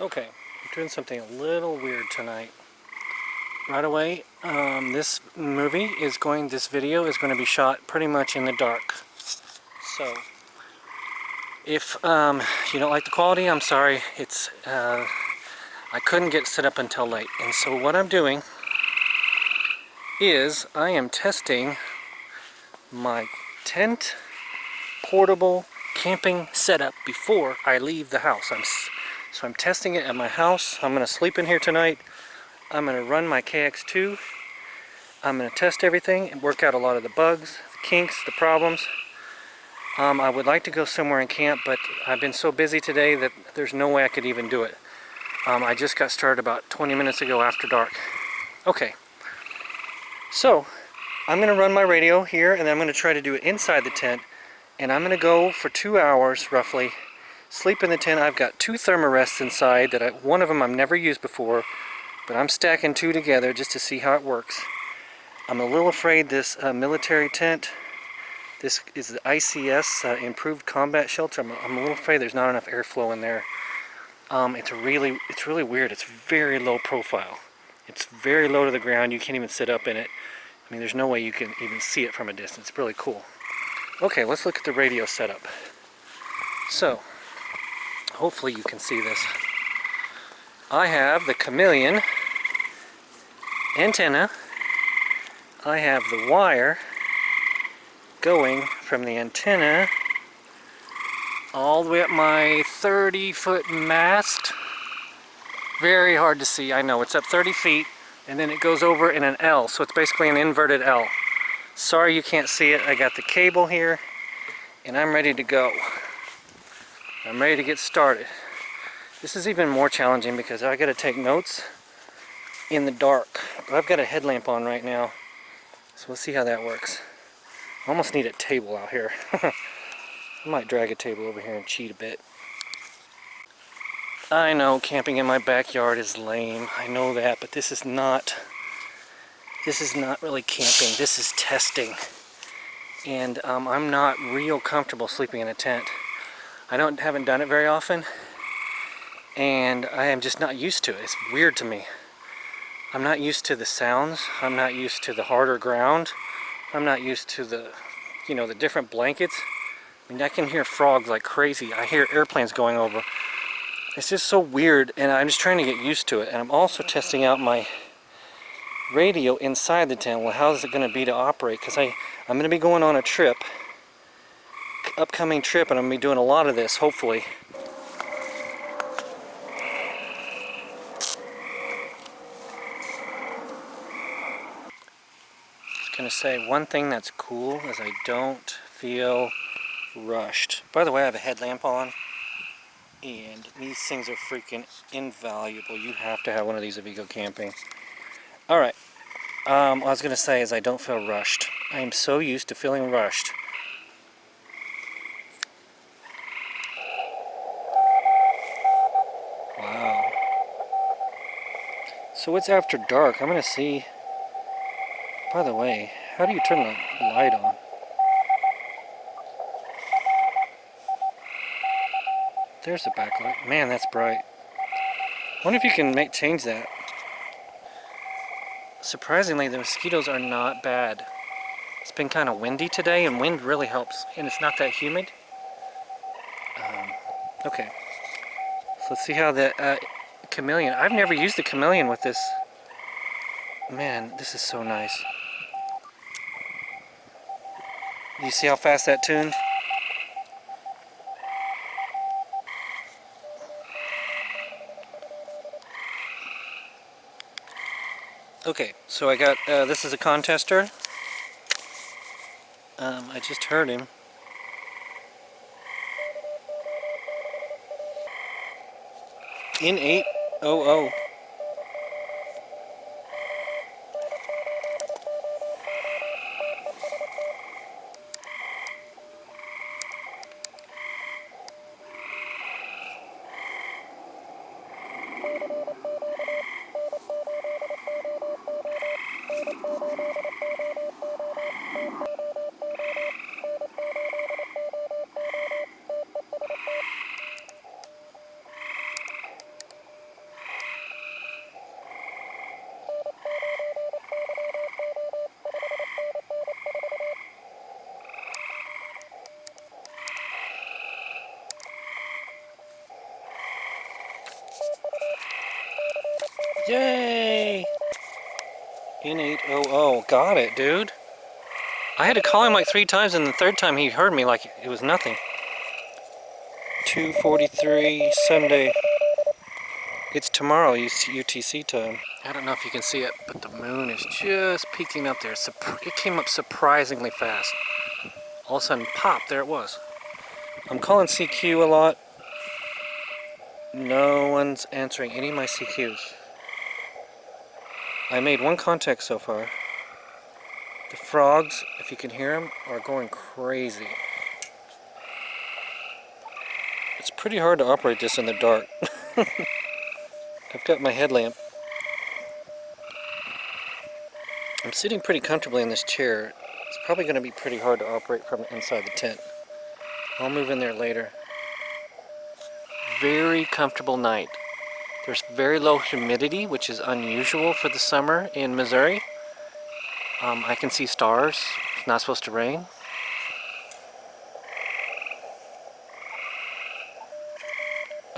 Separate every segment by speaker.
Speaker 1: Okay, I'm doing something a little weird tonight. Right away, this video is going to be shot pretty much in the dark. So, if you don't like the quality, I'm sorry. I couldn't get set up until late. And so what I'm doing is I am testing my tent portable camping setup before I leave the house. So I'm testing it at my house. I'm going to sleep in here tonight. I'm going to run my KX2. I'm going to test everything and work out a lot of the bugs, the kinks, the problems. I would like to go somewhere and camp, but I've been so busy today that there's no way I could even do it. I just got started about 20 minutes ago after dark. Okay, so I'm going to run my radio here, and then I'm going to try to do it inside the tent, and I'm going to go for 2 hours roughly. Sleep in the tent. I've got 2 thermarests inside that one of them I've never used before, but I'm stacking 2 together just to see how it works. I'm a little afraid this military tent, this is the ICS, Improved Combat Shelter. I'm a little afraid there's not enough airflow in there. It's really weird. It's very low profile. It's very low to the ground. You can't even sit up in it. I mean, there's no way you can even see it from a distance. It's really cool. Okay, let's look at the radio setup. So, hopefully you can see this. I have the Chameleon antenna. I have the wire going from the antenna all the way up my 30-foot mast. Very hard to see, I know. It's up 30 feet, and then it goes over in an L, so it's basically an inverted L. Sorry you can't see it. I got the cable here, and I'm ready to go. I'm ready to get started. This is even more challenging because I got to take notes in the dark. I've got a headlamp on right now, so we'll see how that works. I almost need a table out here. I might drag a table over here and cheat a bit. I know camping in my backyard is lame. I know that, but this is not really camping. This is testing. And I'm not real comfortable sleeping in a tent. I haven't done it very often, and I am just not used to it. It's weird to me. I'm not used to the sounds. I'm not used to the harder ground. I'm not used to the different blankets. I mean, I can hear frogs like crazy. I hear airplanes going over. It's just so weird, and I'm just trying to get used to it. And I'm also testing out my radio inside the tent. Well, how is it going to be to operate? Because I'm going to be going on a trip, upcoming trip, and I'm going to be doing a lot of this, hopefully. Going to say one thing that's cool is I don't feel rushed. By the way, I have a headlamp on, and these things are freaking invaluable. You have to have one of these if you go camping. Alright, what I was going to say is I don't feel rushed. I am so used to feeling rushed. Wow. So it's after dark. I'm going to see. By the way, how do you turn the light on? There's the backlight. Man, that's bright. I wonder if you can change that. Surprisingly, the mosquitoes are not bad. It's been kind of windy today, and wind really helps, and it's not that humid. Okay. So let's see how the Chameleon. I've never used the Chameleon with this. Man, this is so nice. Do you see how fast that tuned? Okay, so I got, this is a contester. I just heard him. In 800. Yay! N800. Got it, dude. I had to call him like 3 times, and the third time he heard me like it was nothing. 2:43 Sunday. It's tomorrow, UTC time. I don't know if you can see it, but the moon is just peeking up there. It came up surprisingly fast. All of a sudden, pop, there it was. I'm calling CQ a lot. No one's answering any of my CQs. I made 1 contact so far. The frogs, if you can hear them, are going crazy. It's pretty hard to operate this in the dark. I've got my headlamp. I'm sitting pretty comfortably in this chair. It's probably going to be pretty hard to operate from inside the tent. I'll move in there later. Very comfortable night. There's very low humidity, which is unusual for the summer in Missouri. I can see stars. It's not supposed to rain.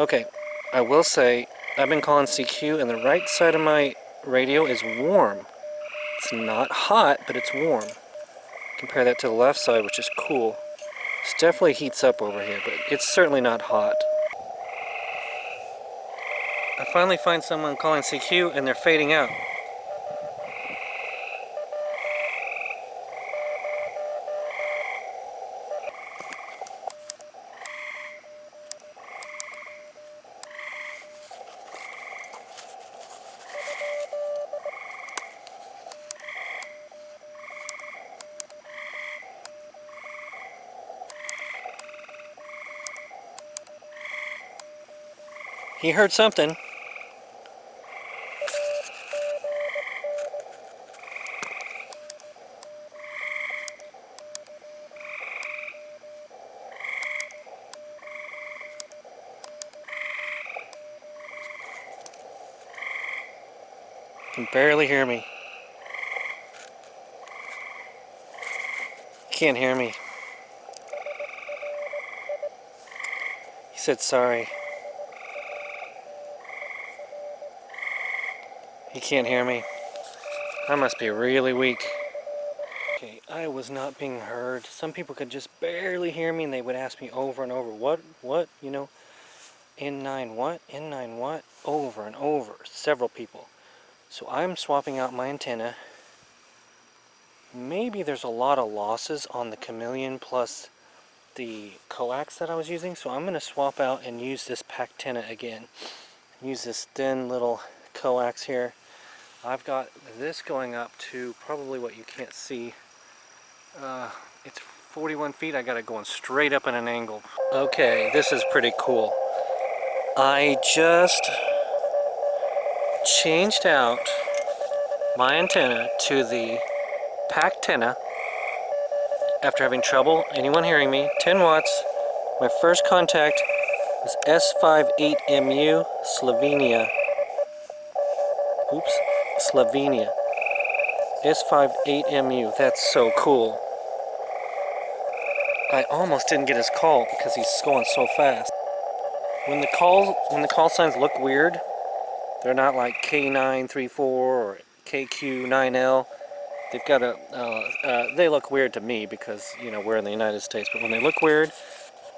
Speaker 1: Okay, I will say I've been calling CQ, and the right side of my radio is warm. It's not hot, but it's warm. Compare that to the left side, which is cool. It definitely heats up over here, but it's certainly not hot. I finally find someone calling CQ, and they're fading out. He heard something. Can barely hear me. Can't hear me. He said sorry. He can't hear me. I must be really weak. Okay, I was not being heard. Some people could just barely hear me, and they would ask me over and over, what, you know, N9 what, N9 what, over and over, several people. So I'm swapping out my antenna. Maybe there's a lot of losses on the Chameleon plus the coax that I was using, so I'm going to swap out and use this Packtenna again. Use this thin little coax here. I've got this going up to probably what you can't see. It's 41 feet. I got it going straight up at an angle. Okay, this is pretty cool. I just changed out my antenna to the Packtenna after having trouble. Anyone hearing me? 10 watts. My first contact was S58MU, Slovenia. Oops, Slovenia. S58MU. That's so cool. I almost didn't get his call because he's going so fast. When the call signs look weird, they're not like K934 or KQ9L. They've got they look weird to me because, you know, we're in the United States. But when they look weird,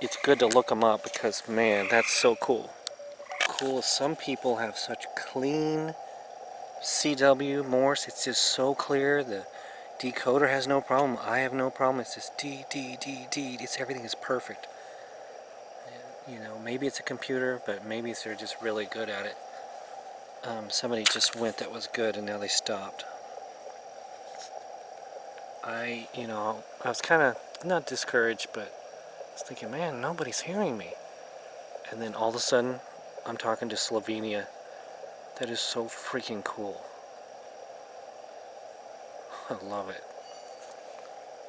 Speaker 1: it's good to look them up because, man, that's so cool. Cool. Some people have such clean CW Morse. It's just so clear. The decoder has no problem. I have no problem. It's just D. It's everything is perfect. You know, maybe it's a computer, but maybe they're just really good at it. Somebody just went that was good, and now they stopped. I was kind of not discouraged, but I was thinking, man, nobody's hearing me. And then all of a sudden, I'm talking to Slovenia. That is so freaking cool. I love it.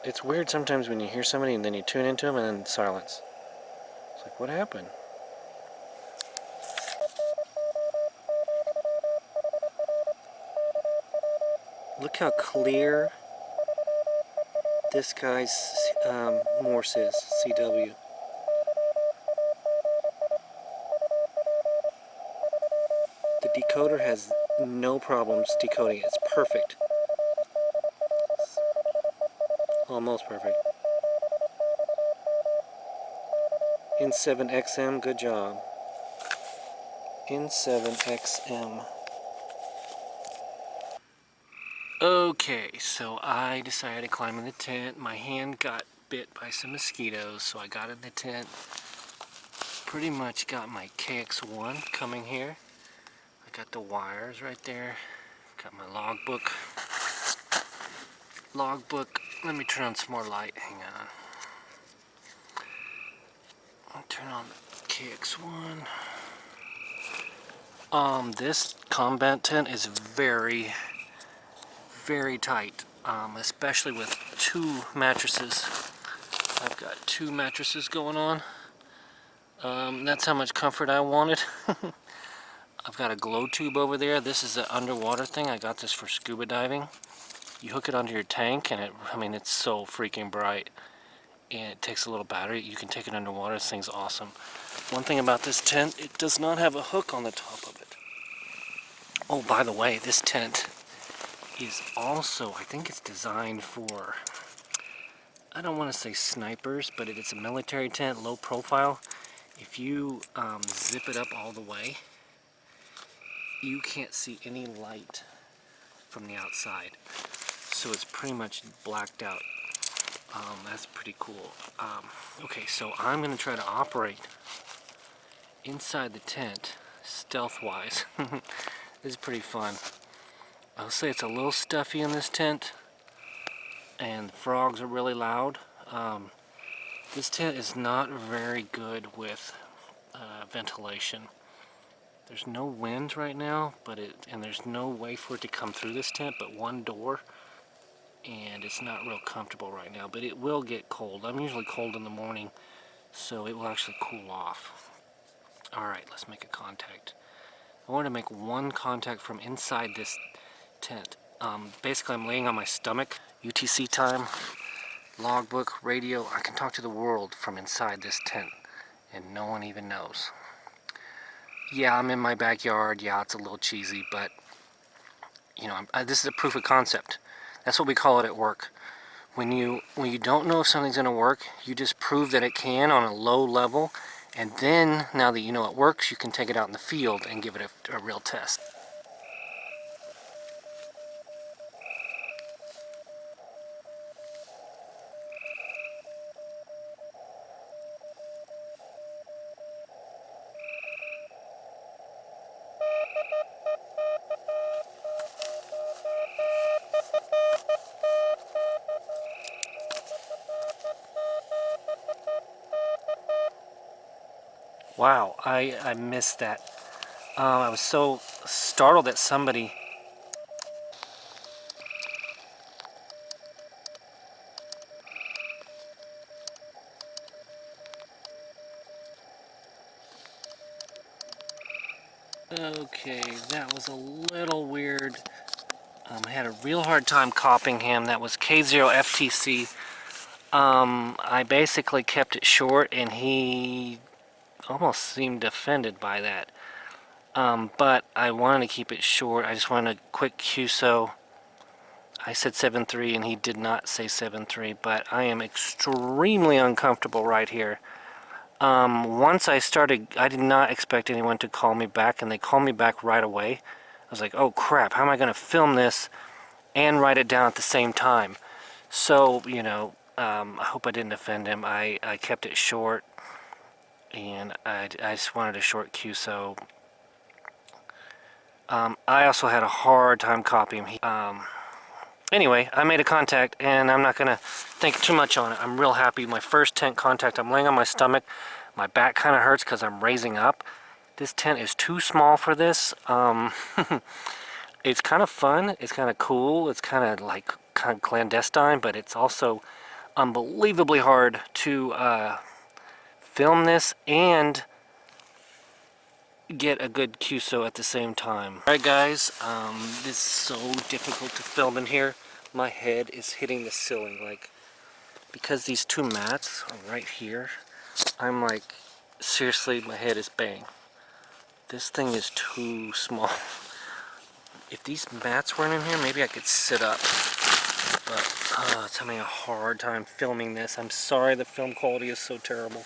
Speaker 1: It's weird sometimes when you hear somebody and then you tune into them and then silence. It's like, what happened? Look how clear this guy's Morse is, CW. The decoder has no problems decoding it. It's perfect. Almost perfect. N7XM, good job. N7XM. Okay, so I decided to climb in the tent. My hand got bit by some mosquitoes, so I got in the tent. Pretty much got my KX1 coming here. I got the wires right there. Got my logbook. Let me turn on some more light. Hang on. I'll turn on the KX1. This combat tent is very, very tight, especially with two mattresses. I've got two mattresses going on. That's how much comfort I wanted. I've got a glow tube over there. This is the underwater thing. I got this for scuba diving. You hook it onto your tank and it's so freaking bright. And it takes a little battery. You can take it underwater. This thing's awesome. One thing about this tent, it does not have a hook on the top of it. Oh, by the way, this tent is also, I think it's designed for, I don't want to say snipers, but it's a military tent, low profile. If you zip it up all the way, you can't see any light from the outside. So it's pretty much blacked out. That's pretty cool. Okay, so I'm going to try to operate inside the tent, stealth-wise. This is pretty fun. I'll say it's a little stuffy in this tent, and the frogs are really loud. This tent is not very good with ventilation. There's no wind right now, and there's no way for it to come through this tent but one door, and it's not real comfortable right now, but it will get cold. I'm usually cold in the morning, so it will actually cool off. Alright, let's make a contact. I want to make one contact from inside this tent. Basically, I'm laying on my stomach. UTC time, logbook, radio. I can talk to the world from inside this tent, and no one even knows. Yeah, I'm in my backyard. Yeah, it's a little cheesy, but you know, this is a proof of concept. That's what we call it at work. When you don't know if something's going to work, you just prove that it can on a low level, and then now that you know it works, you can take it out in the field and give it a real test. Wow, I missed that. I was so startled that somebody... Okay, that was a little weird. I had a real hard time copying him. That was K0FTC. I basically kept it short, and he almost seemed offended by that. But I wanted to keep it short. I just wanted a quick QSO. I said 7.3 and he did not say 7.3, but I am extremely uncomfortable right here. Once I started, I did not expect anyone to call me back, and they called me back right away. I was like, oh crap, how am I going to film this and write it down at the same time? So, you know, I hope I didn't offend him. I kept it short, and I just wanted a short QSO. I also had a hard time copying him. Anyway, I made a contact, and I'm not going to think too much on it. I'm real happy. My first tent contact, I'm laying on my stomach. My back kind of hurts because I'm raising up. This tent is too small for this. It's kind of fun. It's kind of cool. It's kind of clandestine, but it's also unbelievably hard to film this and get a good QSO at the same time. Alright guys, this is so difficult to film in here. My head is hitting the ceiling, like, because these two mats are right here, I'm like, seriously, my head is bang. This thing is too small. If these mats weren't in here, maybe I could sit up. But it's having a hard time filming this. I'm sorry the film quality is so terrible.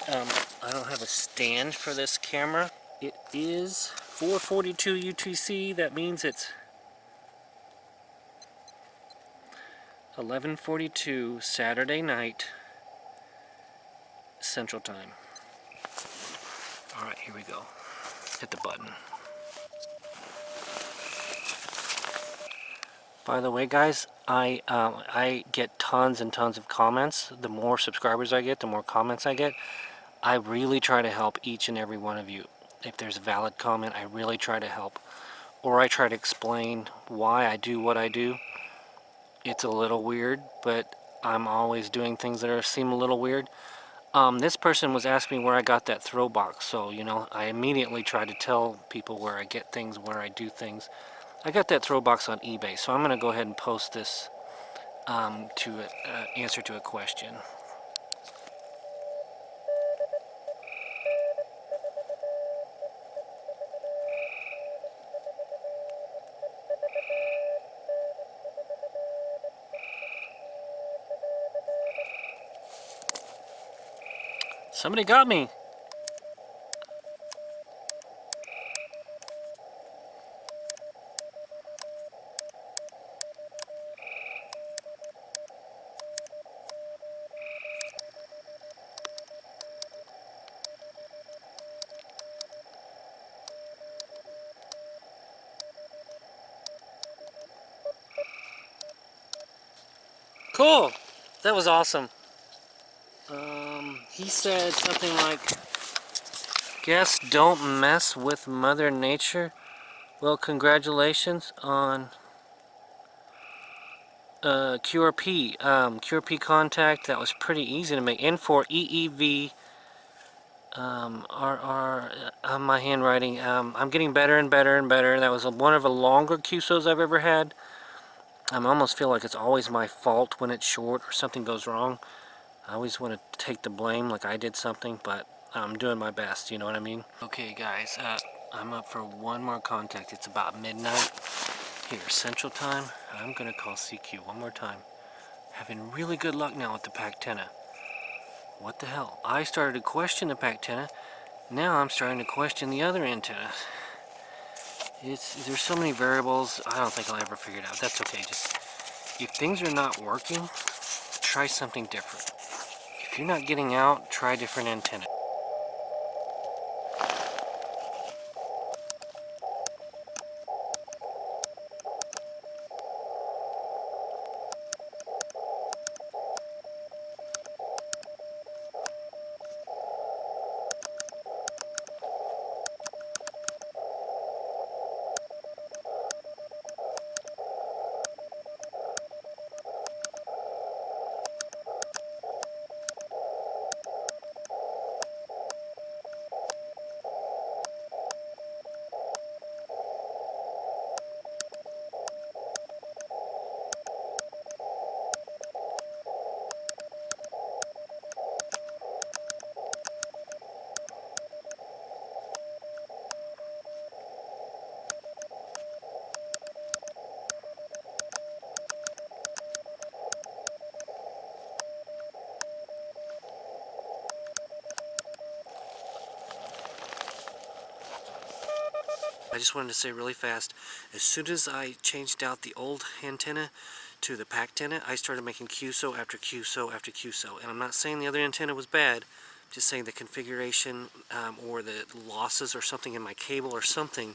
Speaker 1: I don't have a stand for this camera. It is 4:42 UTC. That means it's 11:42 Saturday night Central Time. Alright, here we go. Hit the button. By the way, guys, I get tons and tons of comments. The more subscribers I get, the more comments I get. I really try to help each and every one of you. If there's a valid comment, I really try to help. Or I try to explain why I do what I do. It's a little weird, but I'm always doing things that seem a little weird. This person was asking me where I got that throw box, so, you know, I immediately try to tell people where I get things, where I do things. I got that throw box on eBay, so I'm going to go ahead and post this to answer to a question. Somebody got me! Cool! That was awesome. He said something like, guess don't mess with Mother Nature. Well, congratulations on QRP. QRP contact, that was pretty easy to make. N4 EEV my handwriting. I'm getting better and better and better. That was one of the longer QSOs I've ever had. I almost feel like it's always my fault when it's short or something goes wrong. I always want to take the blame like I did something, but I'm doing my best, you know what I mean? Okay guys, I'm up for one more contact. It's about midnight here, Central Time. I'm going to call CQ one more time. Having really good luck now with the Packtenna. What the hell? I started to question the Packtenna. Now I'm starting to question the other antenna. There's so many variables, I don't think I'll ever figure it out. That's okay, just if things are not working, try something different. If you're not getting out, try a different antenna. I just wanted to say really fast, as soon as I changed out the old antenna to the Packtenna, I started making QSO after QSO after QSO. And I'm not saying the other antenna was bad, I'm just saying the configuration or the losses or something in my cable or something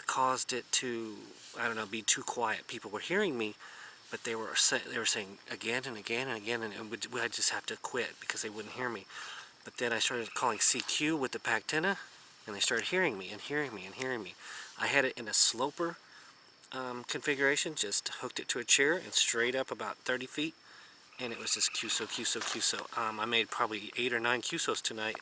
Speaker 1: caused it to, I don't know, be too quiet. People were hearing me, but they were saying again and again and again, and I'd just have to quit because they wouldn't hear me. But then I started calling CQ with the Packtenna, and they started hearing me and hearing me and hearing me. I had it in a sloper configuration, just hooked it to a chair and straight up about 30 feet, and it was just QSO, QSO, QSO. I made probably 8 or 9 QSOs tonight